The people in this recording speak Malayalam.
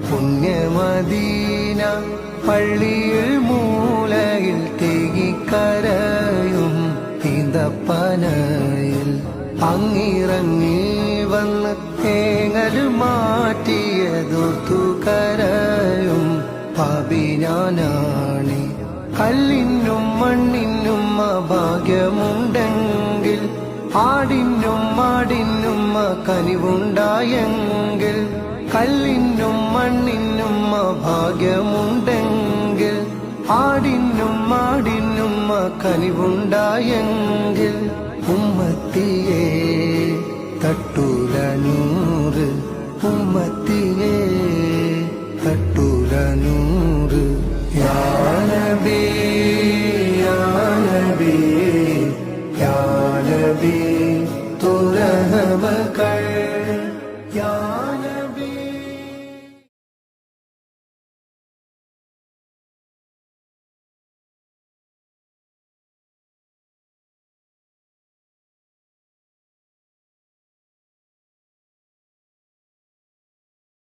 പുണ്യമദീന പള്ളിയിൽ മൂലയിൽ തേകിക്കരയും ഈന്തപ്പനയിൽ അങ്ങിറങ്ങി വന്ന് തേങ്ങൽ മാറ്റിയതൊത്തു കരയും പാപിനാനാണി. കല്ലിനും മണ്ണിനും ഭാഗ്യമുണ്ടെങ്കിൽ ആടിനും മാടിനും കനിവുണ്ടായെങ്കിൽ കല്ലിനും മണ്ണിനും ഭാഗ്യമുണ്ടെങ്കിൽ ആടിനും മാടിനും കനിവുണ്ടായെങ്കിൽ ഉമ്മത്തിയെ തട്ടു